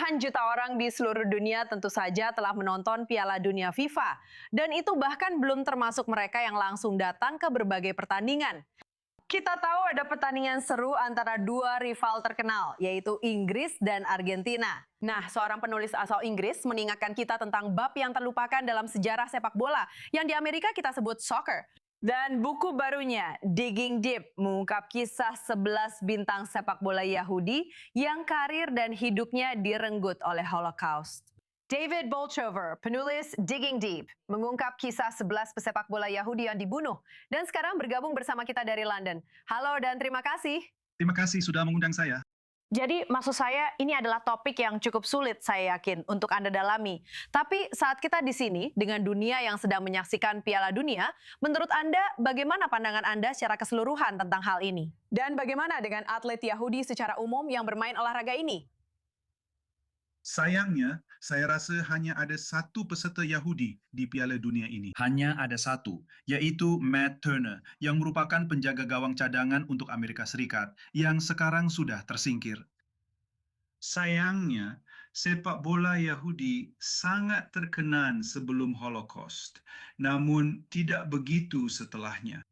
Puluhan juta orang di seluruh dunia tentu saja telah menonton Piala Dunia FIFA. Dan itu bahkan belum termasuk mereka yang langsung datang ke berbagai pertandingan. Kita tahu ada pertandingan seru antara dua rival terkenal, yaitu Inggris dan Argentina. Nah, seorang penulis asal Inggris mengingatkan kita tentang bab yang terlupakan dalam sejarah sepak bola, yang di Amerika kita sebut soccer. Dan buku barunya, Digging Deep, mengungkap kisah 11 bintang sepak bola Yahudi yang karir dan hidupnya direnggut oleh Holocaust. David Bolchover, penulis Digging Deep, mengungkap kisah 11 pesepak bola Yahudi yang dibunuh. Dan sekarang bergabung bersama kita dari London. Halo dan terima kasih. Terima kasih sudah mengundang saya. Jadi maksud saya ini adalah topik yang cukup sulit saya yakin untuk Anda dalami. Tapi saat kita di sini dengan dunia yang sedang menyaksikan Piala Dunia, menurut Anda bagaimana pandangan Anda secara keseluruhan tentang hal ini? Dan bagaimana dengan atlet Yahudi secara umum yang bermain olahraga ini? Sayangnya, saya rasa hanya ada satu peserta Yahudi di Piala Dunia ini. Hanya ada satu, yaitu Matt Turner, yang merupakan penjaga gawang cadangan untuk Amerika Serikat, yang sekarang sudah tersingkir. Sayangnya, sepak bola Yahudi sangat terkenal sebelum Holocaust, namun tidak begitu setelahnya.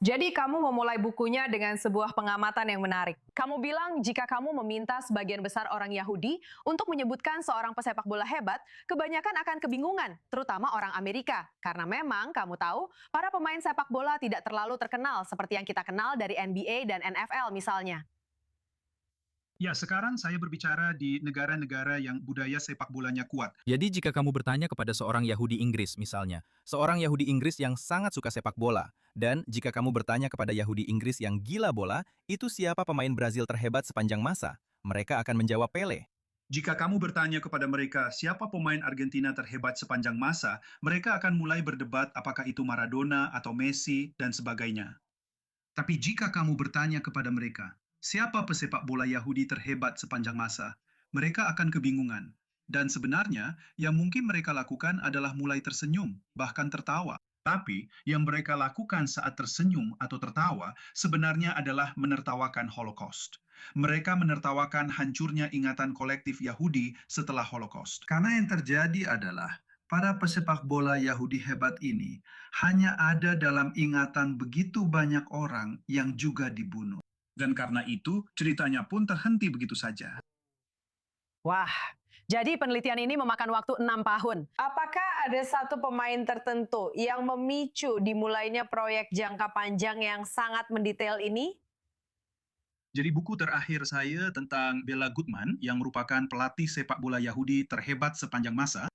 Jadi kamu memulai bukunya dengan sebuah pengamatan yang menarik. Kamu bilang jika kamu meminta sebagian besar orang Yahudi untuk menyebutkan seorang pesepak bola hebat, kebanyakan akan kebingungan, terutama orang Amerika. Karena memang kamu tahu, para pemain sepak bola tidak terlalu terkenal seperti yang kita kenal dari NBA dan NFL misalnya. Ya, sekarang saya berbicara di negara-negara yang budaya sepak bolanya kuat. Jadi jika kamu bertanya kepada seorang Yahudi Inggris misalnya, seorang Yahudi Inggris yang sangat suka sepak bola, dan jika kamu bertanya kepada Yahudi Inggris yang gila bola, itu siapa pemain Brazil terhebat sepanjang masa? Mereka akan menjawab Pele. Jika kamu bertanya kepada mereka siapa pemain Argentina terhebat sepanjang masa, mereka akan mulai berdebat apakah itu Maradona atau Messi dan sebagainya. Tapi jika kamu bertanya kepada mereka, siapa pesepak bola Yahudi terhebat sepanjang masa, mereka akan kebingungan. Dan sebenarnya, yang mungkin mereka lakukan adalah mulai tersenyum, bahkan tertawa. Tapi, yang mereka lakukan saat tersenyum atau tertawa sebenarnya adalah menertawakan Holocaust. Mereka menertawakan hancurnya ingatan kolektif Yahudi setelah Holocaust. Karena yang terjadi adalah, para pesepak bola Yahudi hebat ini hanya ada dalam ingatan begitu banyak orang yang juga dibunuh. Dan karena itu, ceritanya pun terhenti begitu saja. Wah, jadi penelitian ini memakan waktu 6 tahun. Apakah ada satu pemain tertentu yang memicu dimulainya proyek jangka panjang yang sangat mendetail ini? Jadi buku terakhir saya tentang Bela Goodman, yang merupakan pelatih sepak bola Yahudi terhebat sepanjang masa,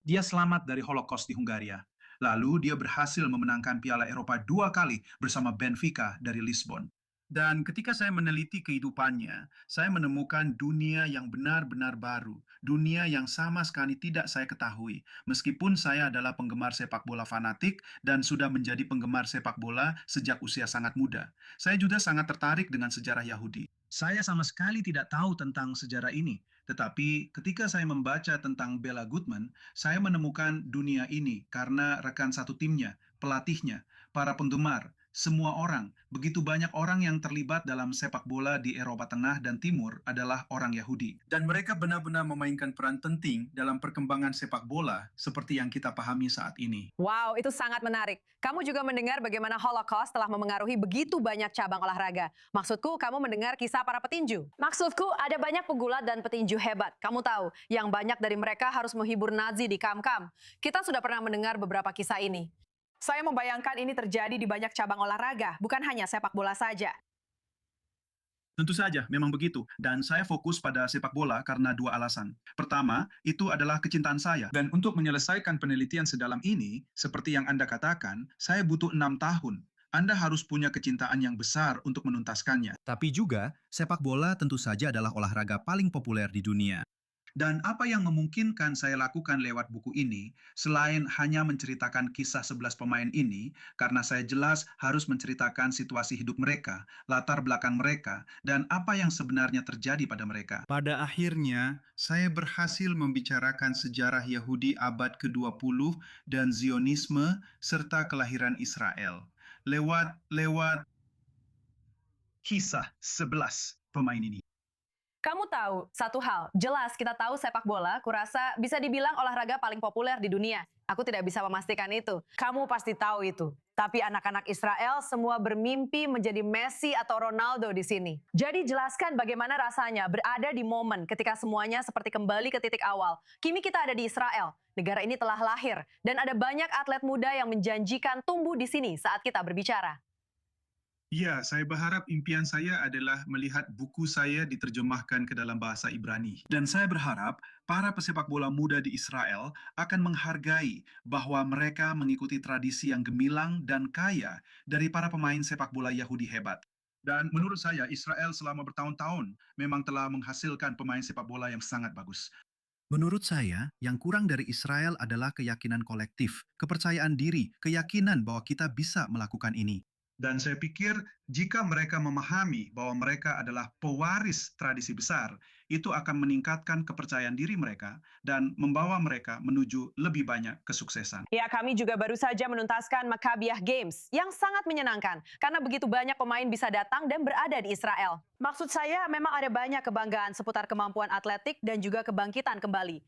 dia selamat dari Holocaust di Hungaria. Lalu dia berhasil memenangkan Piala Eropa 2 kali bersama Benfica dari Lisbon. Dan ketika saya meneliti kehidupannya, saya menemukan dunia yang benar-benar baru. Dunia yang sama sekali tidak saya ketahui. Meskipun saya adalah penggemar sepak bola fanatik dan sudah menjadi penggemar sepak bola sejak usia sangat muda. Saya juga sangat tertarik dengan sejarah Yahudi. Saya sama sekali tidak tahu tentang sejarah ini. Tetapi ketika saya membaca tentang Bela Goodman, saya menemukan dunia ini karena rekan satu timnya, pelatihnya, para penggemar, semua orang, begitu banyak orang yang terlibat dalam sepak bola di Eropa Tengah dan Timur adalah orang Yahudi. Dan mereka benar-benar memainkan peran penting dalam perkembangan sepak bola seperti yang kita pahami saat ini. Wow, itu sangat menarik. Kamu juga mendengar bagaimana Holocaust telah memengaruhi begitu banyak cabang olahraga. Maksudku, kamu mendengar kisah para petinju. Maksudku, ada banyak pegulat dan petinju hebat. Kamu tahu, yang banyak dari mereka harus menghibur Nazi di kam-kam. Kita sudah pernah mendengar beberapa kisah ini. Saya membayangkan ini terjadi di banyak cabang olahraga, bukan hanya sepak bola saja. Tentu saja, memang begitu. Dan saya fokus pada sepak bola karena dua alasan. Pertama, itu adalah kecintaan saya. Dan untuk menyelesaikan penelitian sedalam ini, seperti yang Anda katakan, saya butuh 6 tahun. Anda harus punya kecintaan yang besar untuk menuntaskannya. Tapi juga, sepak bola tentu saja adalah olahraga paling populer di dunia. Dan apa yang memungkinkan saya lakukan lewat buku ini, selain hanya menceritakan kisah 11 pemain ini, karena saya jelas harus menceritakan situasi hidup mereka, latar belakang mereka, dan apa yang sebenarnya terjadi pada mereka. Pada akhirnya, saya berhasil membicarakan sejarah Yahudi abad ke-20 dan Zionisme serta kelahiran Israel. Lewat kisah 11 pemain ini. Kamu tahu, satu hal, jelas kita tahu sepak bola, kurasa bisa dibilang olahraga paling populer di dunia. Aku tidak bisa memastikan itu. Kamu pasti tahu itu. Tapi anak-anak Israel semua bermimpi menjadi Messi atau Ronaldo di sini. Jadi jelaskan bagaimana rasanya berada di momen ketika semuanya seperti kembali ke titik awal. Kini kita ada di Israel. Negara ini telah lahir dan ada banyak atlet muda yang menjanjikan tumbuh di sini saat kita berbicara. Ya, saya berharap impian saya adalah melihat buku saya diterjemahkan ke dalam bahasa Ibrani. Dan saya berharap para pesepak bola muda di Israel akan menghargai bahwa mereka mengikuti tradisi yang gemilang dan kaya dari para pemain sepak bola Yahudi hebat. Dan menurut saya, Israel selama bertahun-tahun memang telah menghasilkan pemain sepak bola yang sangat bagus. Menurut saya, yang kurang dari Israel adalah keyakinan kolektif, kepercayaan diri, keyakinan bahwa kita bisa melakukan ini. Dan saya pikir jika mereka memahami bahwa mereka adalah pewaris tradisi besar, itu akan meningkatkan kepercayaan diri mereka dan membawa mereka menuju lebih banyak kesuksesan. Ya, kami juga baru saja menuntaskan Maccabiah Games yang sangat menyenangkan karena begitu banyak pemain bisa datang dan berada di Israel. Maksud saya memang ada banyak kebanggaan seputar kemampuan atletik dan juga kebangkitan kembali.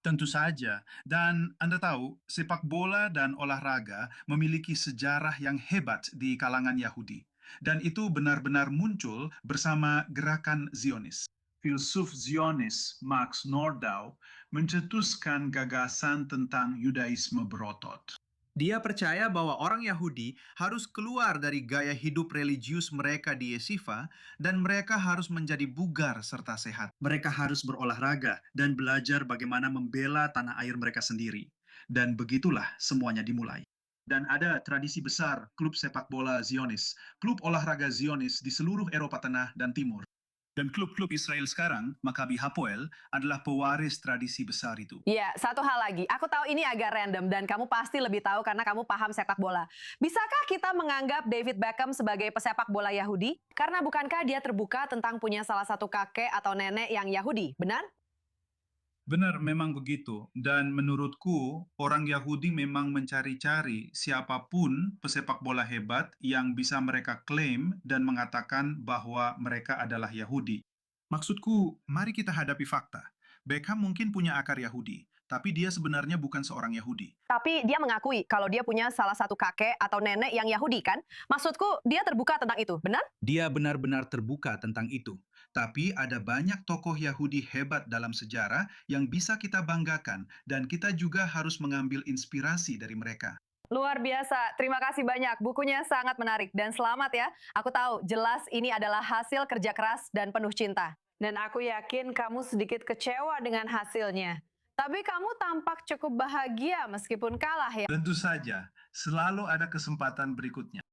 Tentu saja, dan Anda tahu, sepak bola dan olahraga memiliki sejarah yang hebat di kalangan Yahudi. Dan itu benar-benar muncul bersama gerakan Zionis. Filsuf Zionis Max Nordau mencetuskan gagasan tentang Yudaisme berotot. Dia percaya bahwa orang Yahudi harus keluar dari gaya hidup religius mereka di Yesifa dan mereka harus menjadi bugar serta sehat. Mereka harus berolahraga dan belajar bagaimana membela tanah air mereka sendiri. Dan begitulah semuanya dimulai. Dan ada tradisi besar klub sepak bola Zionis, klub olahraga Zionis di seluruh Eropa Tengah dan Timur. Dan klub-klub Israel sekarang, Maccabi Hapoel, adalah pewaris tradisi besar itu. Ya, satu hal lagi. Aku tahu ini agak random dan kamu pasti lebih tahu karena kamu paham sepak bola. Bisakah kita menganggap David Beckham sebagai pesepak bola Yahudi? Karena bukankah dia terbuka tentang punya salah satu kakek atau nenek yang Yahudi, benar? Benar, memang begitu. Dan menurutku, orang Yahudi memang mencari-cari siapapun pesepak bola hebat yang bisa mereka klaim dan mengatakan bahwa mereka adalah Yahudi. Maksudku, mari kita hadapi fakta. Beckham mungkin punya akar Yahudi, tapi dia sebenarnya bukan seorang Yahudi. Tapi dia mengakui kalau dia punya salah satu kakek atau nenek yang Yahudi, kan? Maksudku, dia terbuka tentang itu, benar? Dia benar-benar terbuka tentang itu. Tapi ada banyak tokoh Yahudi hebat dalam sejarah yang bisa kita banggakan, dan kita juga harus mengambil inspirasi dari mereka. Luar biasa, terima kasih banyak. Bukunya sangat menarik dan selamat ya. Aku tahu jelas ini adalah hasil kerja keras dan penuh cinta. Dan aku yakin kamu sedikit kecewa dengan hasilnya. Tapi kamu tampak cukup bahagia meskipun kalah ya. Tentu saja, selalu ada kesempatan berikutnya.